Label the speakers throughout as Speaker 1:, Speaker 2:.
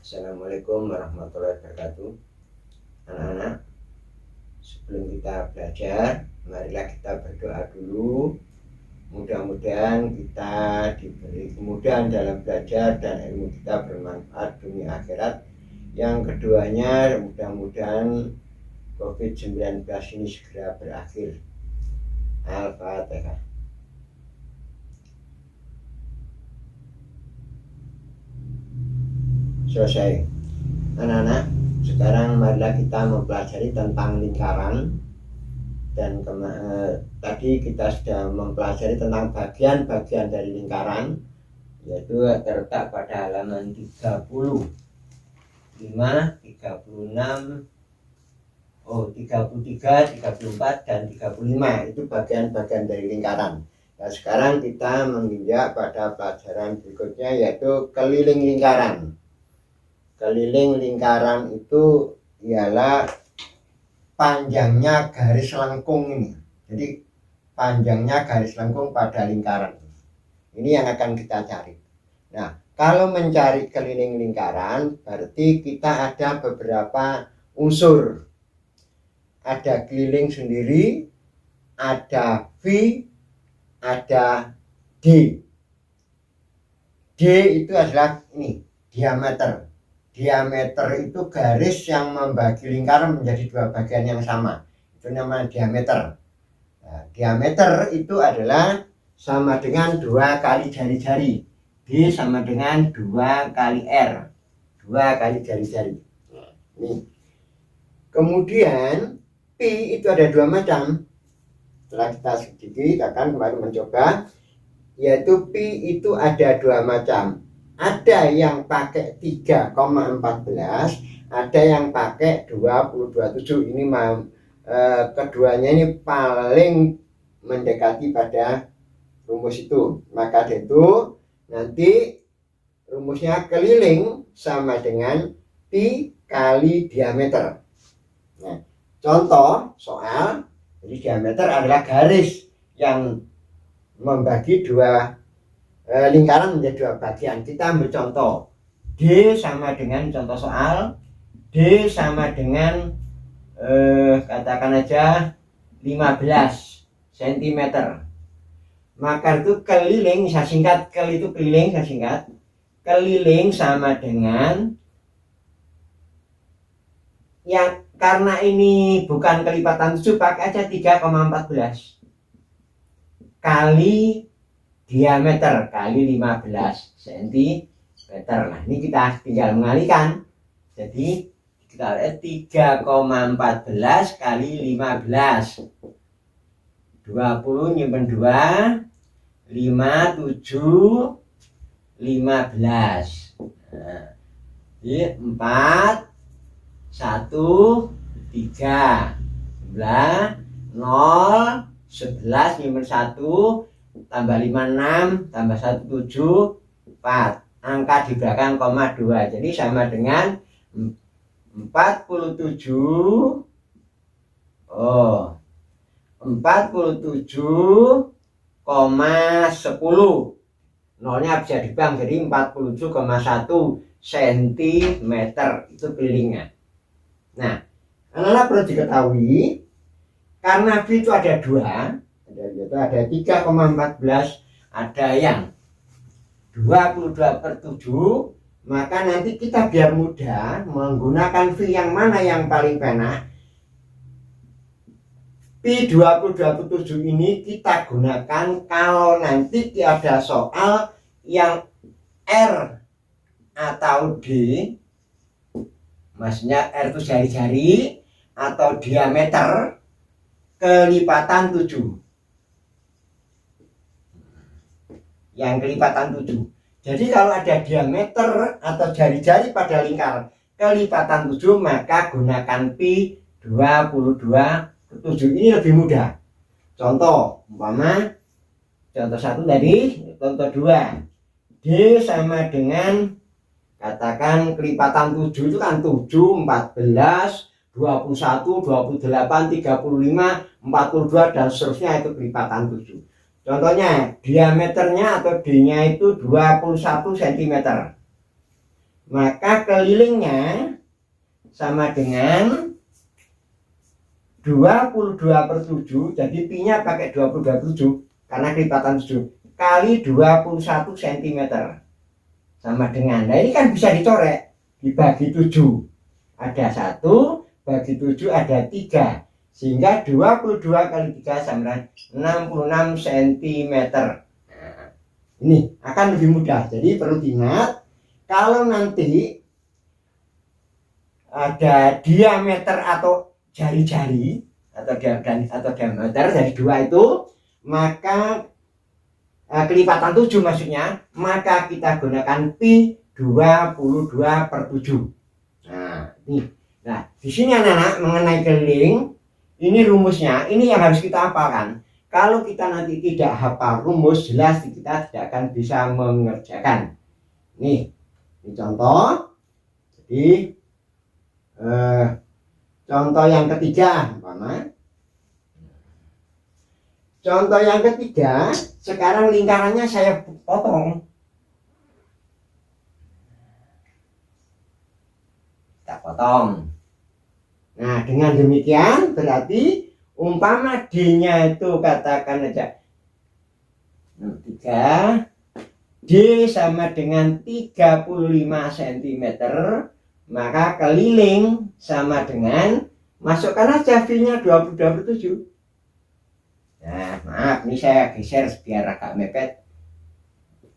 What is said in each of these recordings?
Speaker 1: Assalamualaikum warahmatullahi wabarakatuh. Anak-anak, sebelum kita belajar, marilah kita berdoa dulu. Mudah-mudahan kita diberi kemudahan dalam belajar dan ilmu kita bermanfaat dunia akhirat. Yang keduanya, mudah-mudahan COVID-19 ini segera berakhir. Al-Fatihah. Selesai. Anak-anak, sekarang marilah kita mempelajari tentang lingkaran. Dan tadi kita sudah mempelajari tentang bagian-bagian dari lingkaran, yaitu terletak pada halaman 35, 36, 33, 34, dan 35. Itu bagian-bagian dari lingkaran. Nah, sekarang kita menginjak pada pelajaran berikutnya, yaitu keliling lingkaran. Keliling lingkaran itu ialah panjangnya garis lengkung ini. Jadi panjangnya garis lengkung pada lingkaran. Ini yang akan kita cari. Nah, kalau mencari keliling lingkaran, berarti kita ada beberapa unsur. Ada keliling sendiri, ada V, ada D. D itu adalah ini, diameter. Diameter itu garis yang membagi lingkaran menjadi dua bagian yang sama. Itu namanya diameter. Nah, diameter itu adalah sama dengan 2 kali jari-jari. D sama dengan 2 kali R. 2 kali jari-jari. Ini. Kemudian Pi itu ada 2 macam. Setelah kita sedikit akan kemarin mencoba, yaitu Pi itu ada 2 macam. Ada yang pakai 3,14, ada yang pakai 2,27. Ini keduanya ini paling mendekati pada rumus itu. Maka itu nanti rumusnya keliling sama dengan Pi kali diameter. Nah, contoh soal, jadi diameter adalah garis yang membagi dua lingkaran menjadi 2 bagian. Kita ambil contoh. D sama dengan contoh soal. D sama dengan katakan aja 15 cm. Maka itu keliling, saya singkat, itu keliling, saya singkat. Keliling sama dengan yang, karena ini bukan kelipatan 7, pakai aja 3,14 kali diameter kali 15 cm. Nah, ini kita tinggal mengalihkan. Jadi kita lihat 3,14 kali 15. 20 nyimpen 2, 5, 7, 15. Nah, jadi 4, 1, 3, 0, 11 nyimpen 1, tambah 5, 6, tambah 1, 7, 4. Angka di belakang koma 2. Jadi sama dengan 47. 47,10. Nolnya bisa dibuang, jadi 47,1 cm. Itu kelilingnya. Nah, anak-anak perlu diketahui, karena V itu ada 2, ada 3,14, ada yang 22/7, maka nanti kita biar mudah menggunakan V yang mana yang paling penak. Pi 22/7 ini kita gunakan kalau nanti ada soal yang R atau D, maksudnya R itu jari-jari atau diameter kelipatan 7. Yang kelipatan 7. Jadi kalau ada diameter atau jari-jari pada lingkar kelipatan 7, maka gunakan Pi 22/7. Ini lebih mudah. Contoh, umpama contoh 1 tadi, contoh 2. D sama dengan, katakan kelipatan 7 itu kan 7, 14, 21, 28, 35, 42, dan seterusnya, itu kelipatan 7. Contohnya diameternya atau D-nya itu 21 cm. maka kelilingnya sama dengan 22/7. Jadi pi-nya pakai 22/7 karena kelipatan 7 kali 21 cm sama dengan, nah ini kan bisa dicorek, dibagi 7 ada 1, bagi 7 ada 3, sehingga 22 kali 3 sama dengan 66 cm. Nah, ini akan lebih mudah. Jadi perlu diingat, kalau nanti ada diameter atau jari-jari atau diameter dari dua itu, maka kelipatan 7 maksudnya, maka kita gunakan pi 22/7. Nah, ini. Nah, di sini anak-anak mengenai keliling, ini rumusnya, ini yang harus kita hafalkan. Kalau kita nanti tidak hafal rumus, jelas kita tidak akan bisa mengerjakan. Nih, ini contoh. Jadi contoh yang ketiga, mana? Contoh yang ketiga, sekarang lingkarannya saya potong. Kita potong. Nah, dengan demikian berarti umpama D-nya itu katakan aja 3, D sama dengan 35 cm, maka keliling sama dengan, masukkan aja V-nya 22/7. Nah, maaf, ini saya geser biar agak mepet.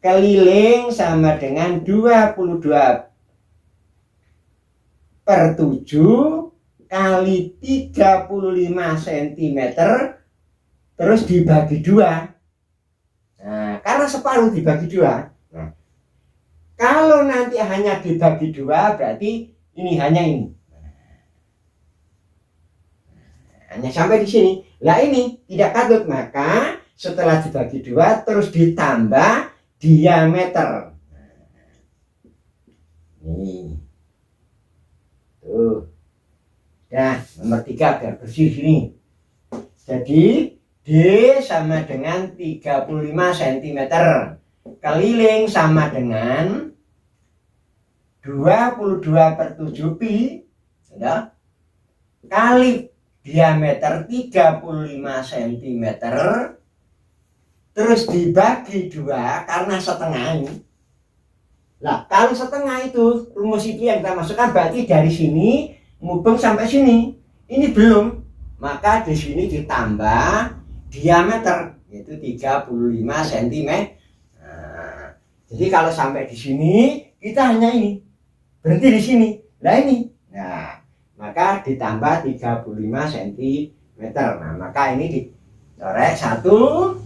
Speaker 1: Keliling sama dengan 22/7 kali 35 cm terus dibagi 2. Nah, karena separuh dibagi 2. Nah, kalau nanti hanya dibagi 2 berarti ini hanya ini. Hanya sampai di sini. Lah ini tidak katut, maka setelah dibagi 2 terus ditambah diameter. Nih. Tuh. Nah, nomor 3 biar bersih sini. Jadi D sama dengan 35 cm. Keliling sama dengan 22/7 pi, ya, kali diameter 35 cm terus dibagi 2 karena setengah ini. Nah, kalau setengah itu rumus itu yang kita masukkan, berarti dari sini mubeng sampai sini. Ini belum, maka di sini ditambah diameter yaitu 35 cm. Nah, jadi kalau sampai di sini kita hanya ini, berhenti di sini. Nah ini, nah maka ditambah 35 cm. Nah, maka ini dicorek 1,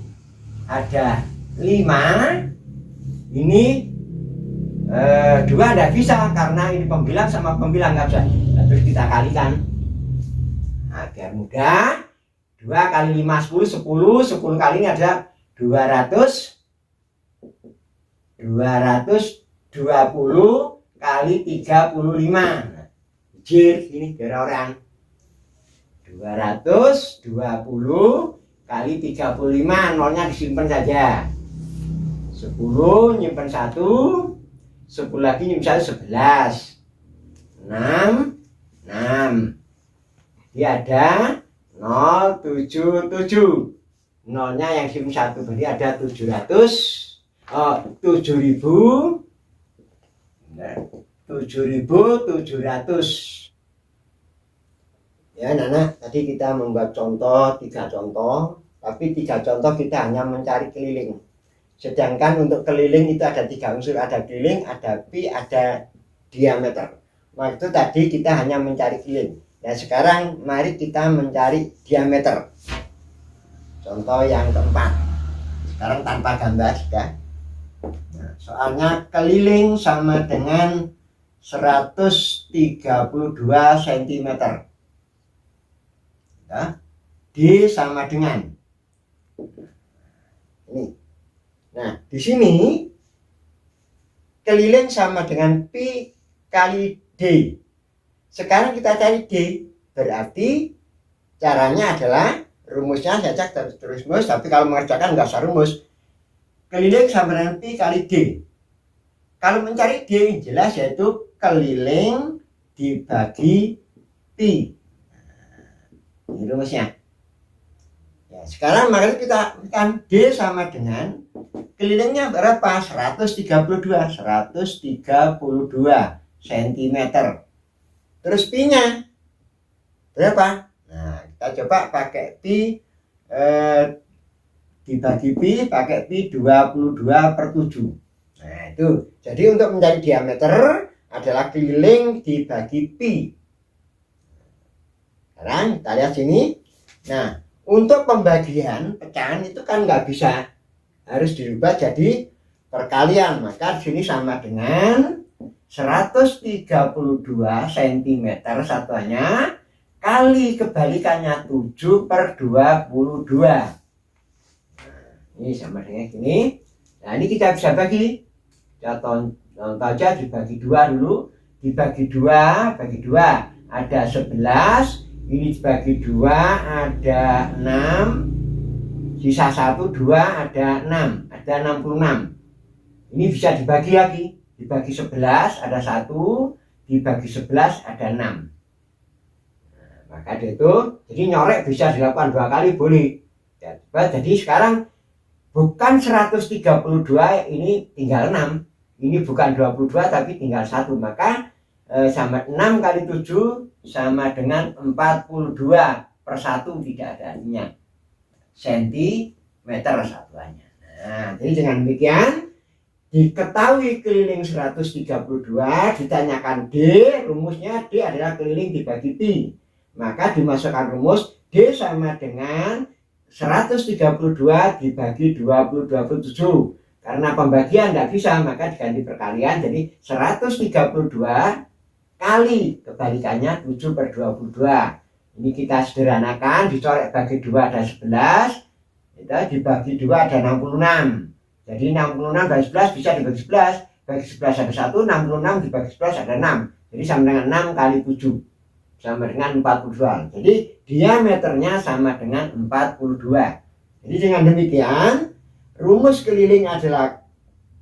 Speaker 1: ada 5, ini 2 tidak bisa karena ini pembilang sama pembilang nggak bisa. Nah, terus kita kalikan. Nah, biar mudah, 2 kali 5 10, 10 kali ini ada 220 kali 35. Jir ini biar orang 220 kali 35, nolnya disimpan saja. 10 nyimpen 1, 10 lagi nyimpen 1, 11. 6 dia ada 077, nolnya yang simpen 1 berarti ada 7.700. Ya anak-anak, tadi kita membuat contoh 3 contoh, tapi 3 contoh kita hanya mencari keliling. Sedangkan untuk keliling itu ada 3 unsur, ada keliling, ada pi, ada diameter. Nah itu tadi kita hanya mencari keliling. Nah sekarang mari kita mencari diameter. Contoh yang keempat. Sekarang tanpa gambar sudah. Nah, soalnya keliling sama dengan 132 cm. Ya, D sama dengan ini. Nah, di sini keliling sama dengan pi kali D. Sekarang kita cari D, berarti caranya adalah rumusnya saya cek terus rumus, tapi kalau mengerjakan nggak usah rumus. Keliling sama dengan pi kali D. Kalau mencari D jelas yaitu keliling dibagi pi. Ini rumusnya. Ya, sekarang mari kita kan D sama dengan kelilingnya berapa? 132 cm. Terus pi-nya berapa? Nah, kita coba pakai pi dibagi pi, pakai pi 22/7. Nah, itu. Jadi untuk mencari diameter adalah keliling dibagi pi. Sekarang kita lihat sini. Nah, untuk pembagian pecahan itu kan nggak bisa, harus dirubah jadi perkalian. Maka di sini sama dengan 132 cm satuannya kali kebalikannya 7/22. Nah, ini sama dengan gini. Nah, ini kita bisa bagi. Contoh aja dibagi 2 dulu. Dibagi 2, bagi 2 ada 11. Ini dibagi 2 ada 6. Sisa 1, 2 ada 6. Ada 66. Ini bisa dibagi lagi. Dibagi 11 ada 1. Dibagi 11 ada 6. Nah, maka itu, jadi nyorek bisa dilakukan 2 kali boleh. Jadi sekarang bukan 132, ini tinggal 6. Ini bukan 22 tapi tinggal 1. Maka sama 6 kali 7 sama dengan 42/1, tidak ada artinya. Sentimeter satuannya. Nah, jadi dengan demikian diketahui keliling 132, ditanyakan D, rumusnya D adalah keliling dibagi pi. Maka dimasukkan rumus D sama dengan 132 dibagi 20/27. Karena pembagian tidak bisa, maka diganti perkalian. Jadi 132 kali kebalikannya 7/22. Ini kita sederhanakan, dicorek bagi 2 ada 11. Kita dibagi 2 ada 66. Jadi 66 bagi 11 bisa dibagi 11. Bagi 11 ada 1, 66 dibagi 11 ada 6. Jadi sama dengan 6 kali 7. Sama dengan 42. Jadi diameternya sama dengan 42. Jadi dengan demikian rumus keliling adalah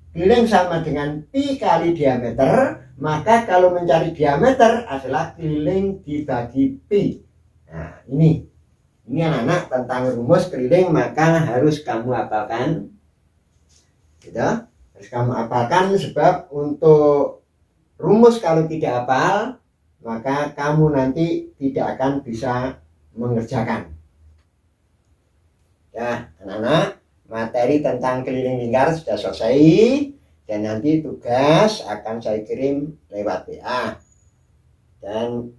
Speaker 1: keliling sama dengan pi kali diameter. Maka kalau mencari diameter adalah keliling dibagi pi. Nah, ini anak-anak tentang rumus keliling, maka harus kamu hafalkan. Gitu. Harus kamu hafalkan, sebab untuk rumus kalau tidak hafal, maka kamu nanti tidak akan bisa mengerjakan. Ya, anak-anak, materi tentang keliling lingkar sudah selesai, dan nanti tugas akan saya kirim lewat WA. Dan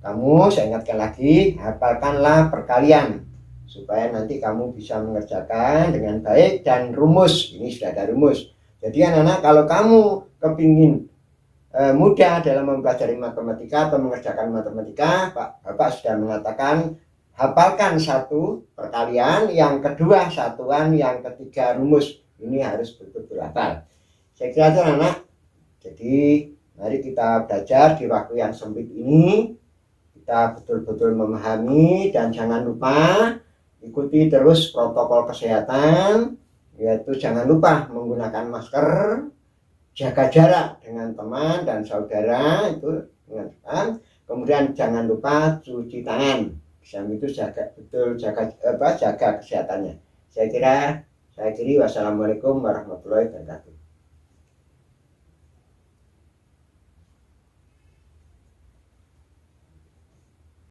Speaker 1: kamu, saya ingatkan lagi, hafalkanlah perkalian supaya nanti kamu bisa mengerjakan dengan baik. Dan rumus, ini sudah ada rumus. Jadi anak-anak, kalau kamu kepingin mudah dalam mempelajari matematika atau mengerjakan matematika, Bapak sudah mengatakan hafalkan 1 perkalian, yang kedua satuan, yang ketiga rumus. Ini harus betul-betul hafal. Saya kira itu anak-anak. Jadi mari kita belajar di waktu yang sempit ini. Kita betul-betul memahami, dan jangan lupa ikuti terus protokol kesehatan, yaitu jangan lupa menggunakan masker, jaga jarak dengan teman dan saudara, itu dengan kemudian jangan lupa cuci tangan. Sambil itu jaga kesehatannya. Saya kira, wassalamualaikum warahmatullahi wabarakatuh.